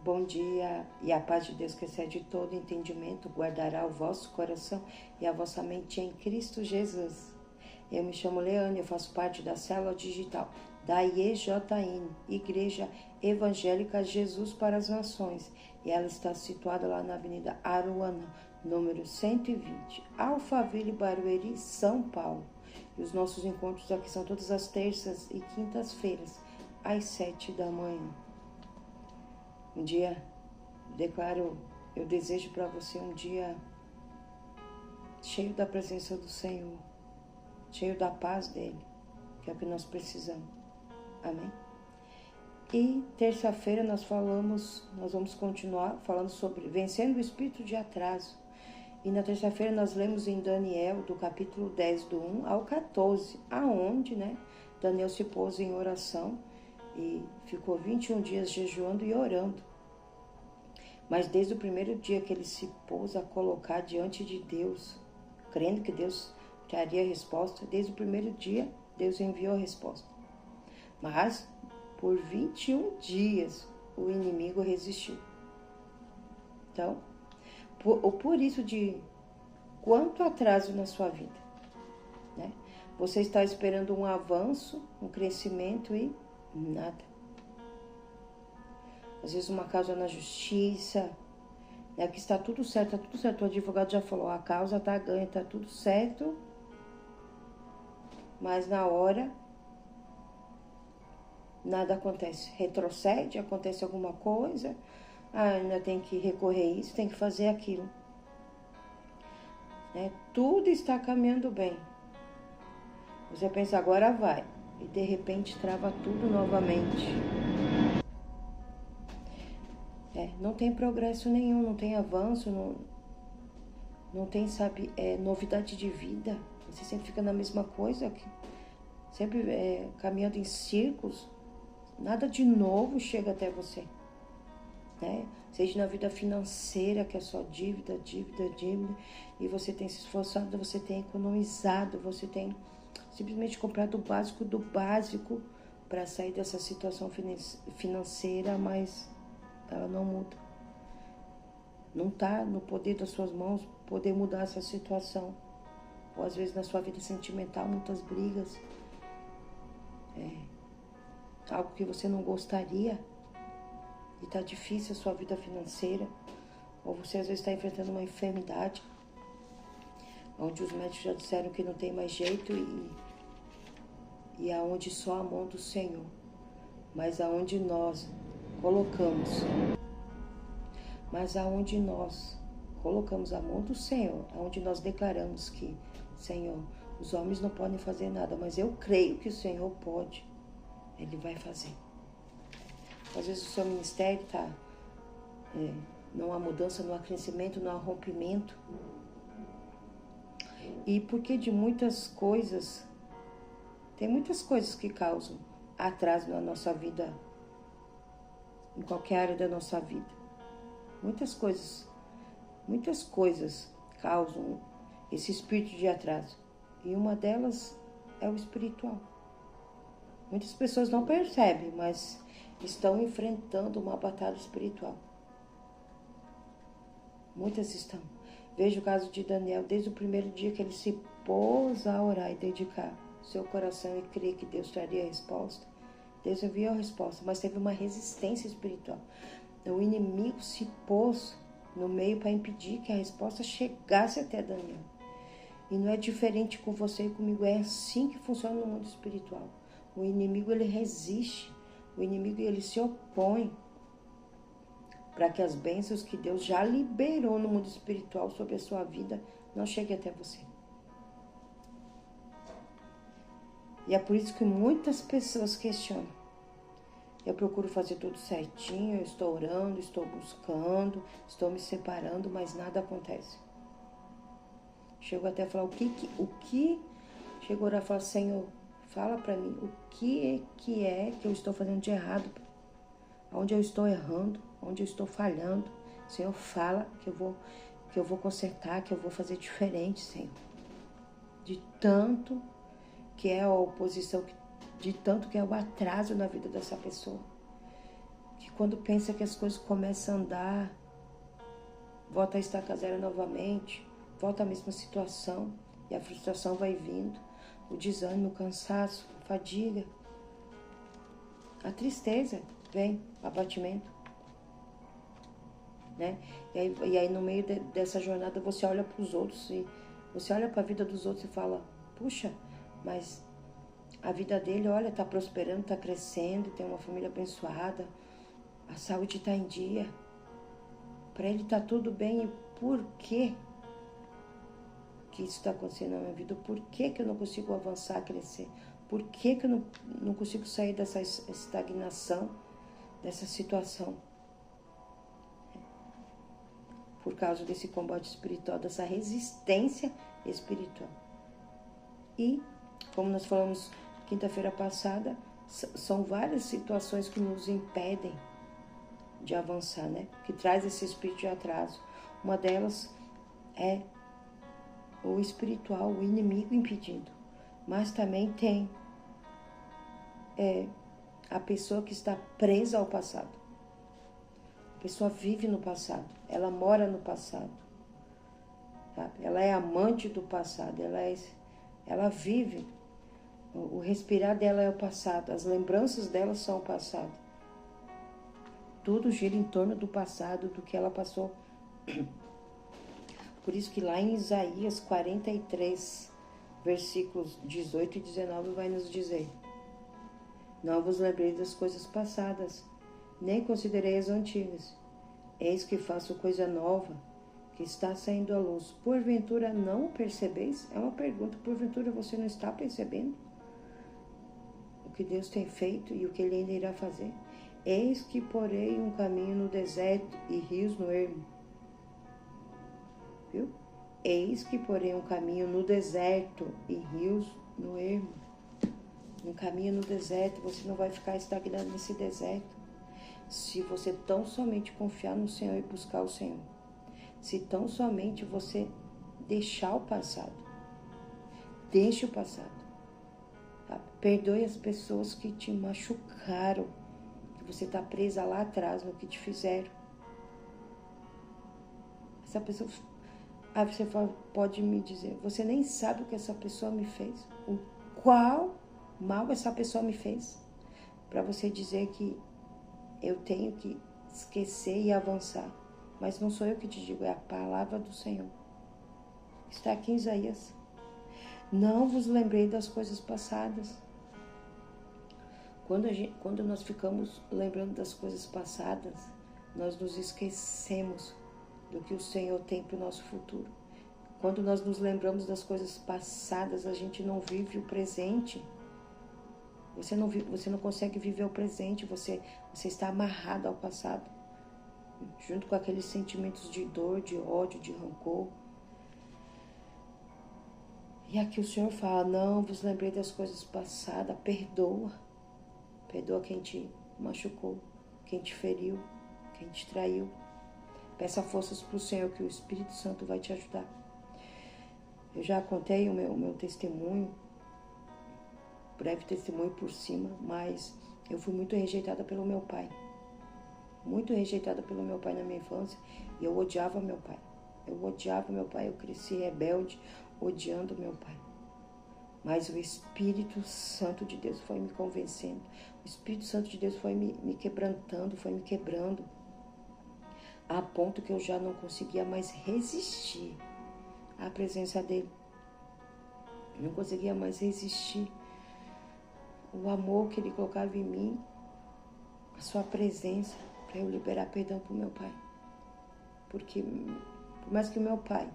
Bom dia, e a paz de Deus que excede todo entendimento guardará o vosso coração e a vossa mente em Cristo Jesus. Eu me chamo Leane, eu faço parte da célula digital da IEJN, Igreja Evangélica Jesus para as Nações, e ela está situada lá na Avenida Aruanã, número 120, Alphaville, Barueri, São Paulo. E os nossos encontros aqui são todas as terças e quintas-feiras, às 7 da manhã. Um dia, eu desejo para você um dia cheio da presença do Senhor, cheio da paz dele, que é o que nós precisamos. Amém? E terça-feira nós vamos continuar falando sobre vencendo o espírito de atraso. E na terça-feira nós lemos em Daniel, do capítulo 10, do 1 ao 14, aonde, Daniel se pôs em oração e ficou 21 dias jejuando e orando. Mas desde o primeiro dia que ele se pôs a colocar diante de Deus, crendo que Deus traria a resposta, desde o primeiro dia Deus enviou a resposta. Mas por 21 dias o inimigo resistiu. Então, por isso de quanto atraso na sua vida, Você está esperando um avanço, um crescimento e nada. Às vezes uma causa na justiça, que está tudo certo, O advogado já falou, a causa está ganha, está tudo certo. Mas na hora, nada acontece. Retrocede, acontece alguma coisa, ainda tem que recorrer isso, tem que fazer aquilo. Tudo está caminhando bem. Você pensa, agora vai. E de repente trava tudo novamente. Não tem progresso nenhum, não tem avanço, não tem, novidade de vida. Você sempre fica na mesma coisa, sempre caminhando em círculos. Nada de novo chega até você. Seja na vida financeira, que é só dívida, e você tem se esforçado, você tem economizado, você tem simplesmente comprado o básico do básico para sair dessa situação financeira, mas ela não muda. Não está no poder das suas mãos poder mudar essa situação. Ou às vezes na sua vida sentimental, muitas brigas. Algo que você não gostaria. E está difícil a sua vida financeira. Ou você às vezes está enfrentando uma enfermidade, onde os médicos já disseram que não tem mais jeito e aonde só a mão do Senhor. Mas aonde nós colocamos a mão do Senhor, aonde nós declaramos que, Senhor, os homens não podem fazer nada, mas eu creio que o Senhor pode, Ele vai fazer. Às vezes o seu ministério está não há mudança, não há crescimento, não há rompimento. E porque de muitas coisas, tem muitas coisas que causam atraso na nossa vida, em qualquer área da nossa vida. Muitas coisas causam esse espírito de atraso. E uma delas é o espiritual. Muitas pessoas não percebem, mas estão enfrentando uma batalha espiritual. Muitas estão. Veja o caso de Daniel, desde o primeiro dia que ele se pôs a orar e dedicar seu coração e crer que Deus traria a resposta. Deus enviou a resposta, mas teve uma resistência espiritual. O inimigo se pôs no meio para impedir que a resposta chegasse até Daniel. E não é diferente com você e comigo, é assim que funciona no mundo espiritual. O inimigo, ele resiste, o inimigo, ele se opõe para que as bênçãos que Deus já liberou no mundo espiritual sobre a sua vida não cheguem até você. E é por isso que muitas pessoas questionam. Eu procuro fazer tudo certinho, eu estou orando, estou buscando, estou me separando, mas nada acontece. Chego até a falar, o que chegou a falar, Senhor, fala para mim, o que é que eu estou fazendo de errado? Onde eu estou errando? Onde eu estou falhando? Senhor, fala que eu vou consertar, que eu vou fazer diferente, Senhor. De tanto que é a oposição, de tanto que é o atraso na vida dessa pessoa. Que quando pensa que as coisas começam a andar, volta a estaca zero novamente, volta à mesma situação e a frustração vai vindo, o desânimo, o cansaço, a fadiga, a tristeza vem, o abatimento, né? E aí no meio dessa jornada você olha para os outros e você olha para a vida dos outros e fala, puxa, mas a vida dele, olha, está prosperando, está crescendo, tem uma família abençoada, a saúde está em dia, para ele está tudo bem. E por que isso está acontecendo na minha vida? Por que eu não consigo avançar, crescer? Por que eu não consigo sair dessa estagnação, dessa situação? Por causa desse combate espiritual, dessa resistência espiritual. E, como nós falamos quinta-feira passada, são várias situações que nos impedem de avançar, né? Que traz esse espírito de atraso. Uma delas é o espiritual, o inimigo impedindo. Mas também tem a pessoa que está presa ao passado. A pessoa vive no passado, ela mora no passado. Sabe? Ela é amante do passado, ela vive. O respirar dela é o passado, as lembranças dela são o passado. Tudo gira em torno do passado, do que ela passou. Por isso que lá em Isaías 43, versículos 18 e 19 vai nos dizer: não vos lembrei das coisas passadas, nem considerei as antigas. Eis que faço coisa nova, que está saindo à luz. Porventura não o percebeis? É uma pergunta. Porventura você não está percebendo o que Deus tem feito e o que Ele ainda irá fazer? Eis que porei um caminho no deserto e rios no ermo. Viu? Eis que porei um caminho no deserto e rios no ermo. Um caminho no deserto, você não vai ficar estagnado nesse deserto. Se você tão somente confiar no Senhor e buscar o Senhor. Se tão somente você deixar o passado. Deixe o passado. Tá? Perdoe as pessoas que te machucaram. Que você está presa lá atrás no que te fizeram. Essa pessoa... Aí você pode me dizer, você nem sabe o que essa pessoa me fez. O qual mal essa pessoa me fez. Para você dizer que eu tenho que esquecer e avançar. Mas não sou eu que te digo, é a palavra do Senhor. Está aqui em Isaías. Não vos lembrei das coisas passadas. Quando nós ficamos lembrando das coisas passadas, nós nos esquecemos do que o Senhor tem para o nosso futuro. Quando nós nos lembramos das coisas passadas, a gente não vive o presente. Você não consegue viver o presente, você está amarrado ao passado. Junto com aqueles sentimentos de dor, de ódio, de rancor. E aqui o Senhor fala, não vos lembrei das coisas passadas, perdoa. Perdoa quem te machucou, quem te feriu, quem te traiu. Peça forças para o Senhor, que o Espírito Santo vai te ajudar. Eu já contei o meu testemunho, breve testemunho por cima, mas eu fui muito rejeitada pelo meu pai. Muito rejeitada pelo meu pai na minha infância. E eu odiava meu pai. Eu cresci rebelde, odiando meu pai. Mas o Espírito Santo de Deus foi me convencendo. O Espírito Santo de Deus foi me quebrantando, foi me quebrando. A ponto que eu já não conseguia mais resistir à presença dele. Não conseguia mais resistir. O amor que ele colocava em mim, a sua presença, para eu liberar perdão para o meu pai. Porque, por mais que o meu pai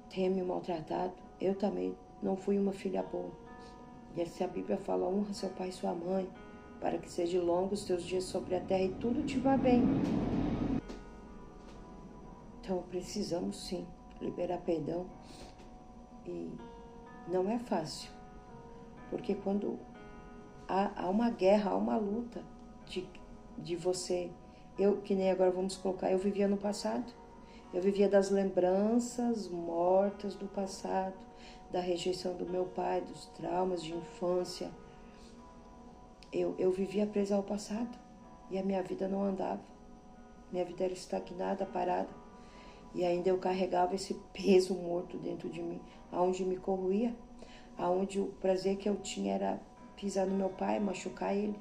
tenha me maltratado, eu também não fui uma filha boa. E assim a Bíblia fala, honra seu pai e sua mãe, para que sejam longos os teus dias sobre a terra e tudo te vá bem. Então precisamos sim liberar perdão. E não é fácil. Porque quando há uma guerra, há uma luta de você. Que nem agora vamos colocar, eu vivia no passado. Eu vivia das lembranças mortas do passado, da rejeição do meu pai, dos traumas de infância. Eu vivia presa ao passado. E a minha vida não andava. Minha vida era estagnada, parada. E ainda eu carregava esse peso morto dentro de mim, aonde me corroía, aonde o prazer que eu tinha era pisar no meu pai, machucar ele.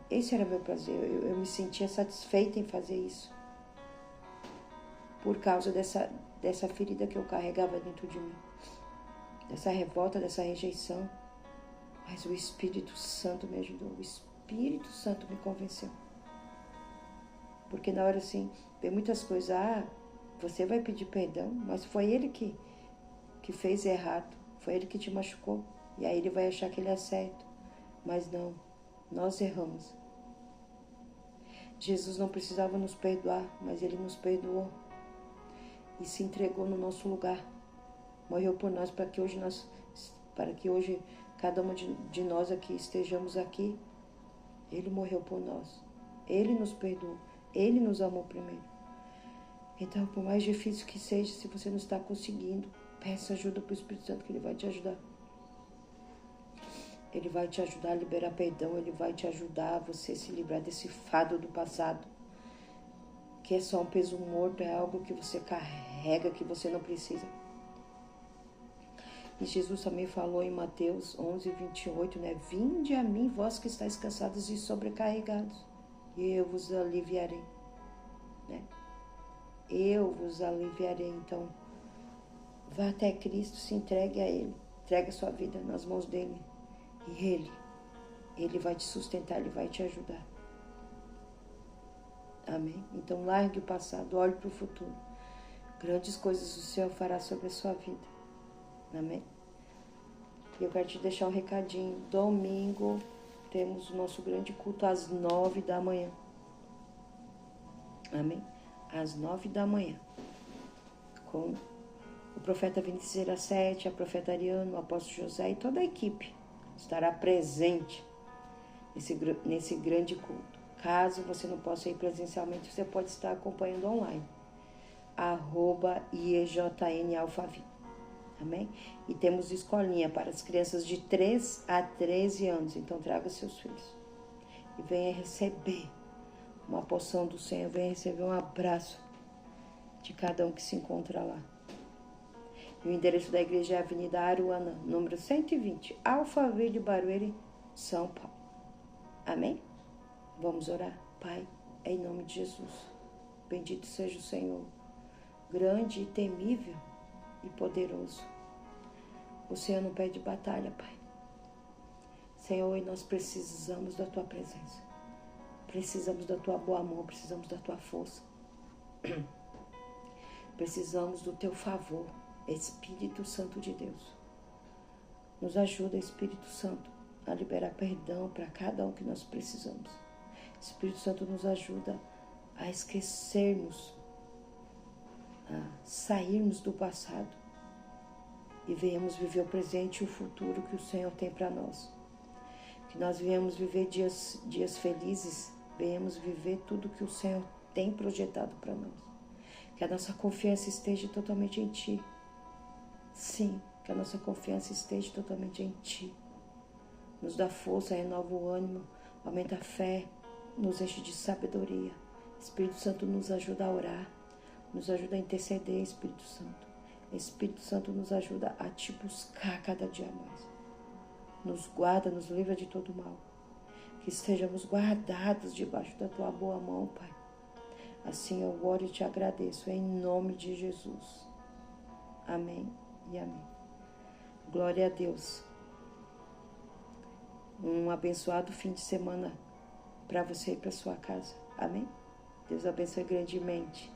Esse era meu prazer. Eu me sentia satisfeita em fazer isso. Por causa dessa ferida que eu carregava dentro de mim. Dessa revolta, dessa rejeição. Mas o Espírito Santo me ajudou. O Espírito Santo me convenceu. Porque na hora assim, vem muitas coisas. Você vai pedir perdão, mas foi ele que fez errado. Foi ele que te machucou. E aí ele vai achar que ele é certo. Mas não, nós erramos. Jesus não precisava nos perdoar, mas ele nos perdoou. E se entregou no nosso lugar. Morreu por nós para que hoje cada uma de nós aqui estejamos aqui. Ele morreu por nós. Ele nos perdoou. Ele nos amou primeiro. Então, por mais difícil que seja, se você não está conseguindo, peça ajuda para o Espírito Santo, que ele vai te ajudar. Ele vai te ajudar a liberar perdão. Ele vai te ajudar a você se livrar desse fardo do passado. Que é só um peso morto, é algo que você carrega, que você não precisa. E Jesus também falou em Mateus 11, 28, né? Vinde a mim, vós que estáis cansados e sobrecarregados, e eu vos aliviarei, né? Eu vos aliviarei. Então, vá até Cristo, se entregue a Ele, entregue a sua vida nas mãos dEle, e Ele vai te sustentar, Ele vai te ajudar. Amém? Então, largue o passado, olhe para o futuro. Grandes coisas o Senhor fará sobre a sua vida. Amém? E eu quero te deixar um recadinho. Domingo temos o nosso grande culto às 9 da manhã. Amém? Às 9 da manhã. Com o profeta Vinícius Iracete, a profeta Ariano, o apóstolo José e toda a equipe estará presente nesse grande culto. Caso você não possa ir presencialmente, você pode estar acompanhando online. @IEJN-Alphaville. Amém? E temos escolinha para as crianças de 3 a 13 anos. Então, traga seus filhos. E venha receber uma porção do Senhor. Venha receber um abraço de cada um que se encontra lá. E o endereço da igreja é a Avenida Aruanã, número 120, Alphaville, Barueri, São Paulo. Amém? Vamos orar. Pai, em nome de Jesus. Bendito seja o Senhor. Grande e temível e poderoso. O Senhor não perde batalha, Pai. Senhor, e nós precisamos da Tua presença. Precisamos da Tua boa mão, precisamos da Tua força. Precisamos do Teu favor, Espírito Santo de Deus. Nos ajuda, Espírito Santo, a liberar perdão para cada um que nós precisamos. Espírito Santo nos ajuda a esquecermos, a sairmos do passado e venhamos viver o presente e o futuro que o Senhor tem para nós. Que nós venhamos viver dias felizes, venhamos viver tudo que o Senhor tem projetado para nós. Que a nossa confiança esteja totalmente em Ti. Sim, que a nossa confiança esteja totalmente em Ti. Nos dá força, renova o ânimo, aumenta a fé, nos enche de sabedoria. Espírito Santo nos ajuda a orar, nos ajuda a interceder, Espírito Santo. Espírito Santo nos ajuda a Te buscar cada dia mais. Nos guarda, nos livra de todo mal. Que estejamos guardados debaixo da Tua boa mão, Pai. Assim eu oro e Te agradeço, em nome de Jesus. Amém e amém. Glória a Deus. Um abençoado fim de semana para você e para sua casa. Amém? Deus abençoe grandemente.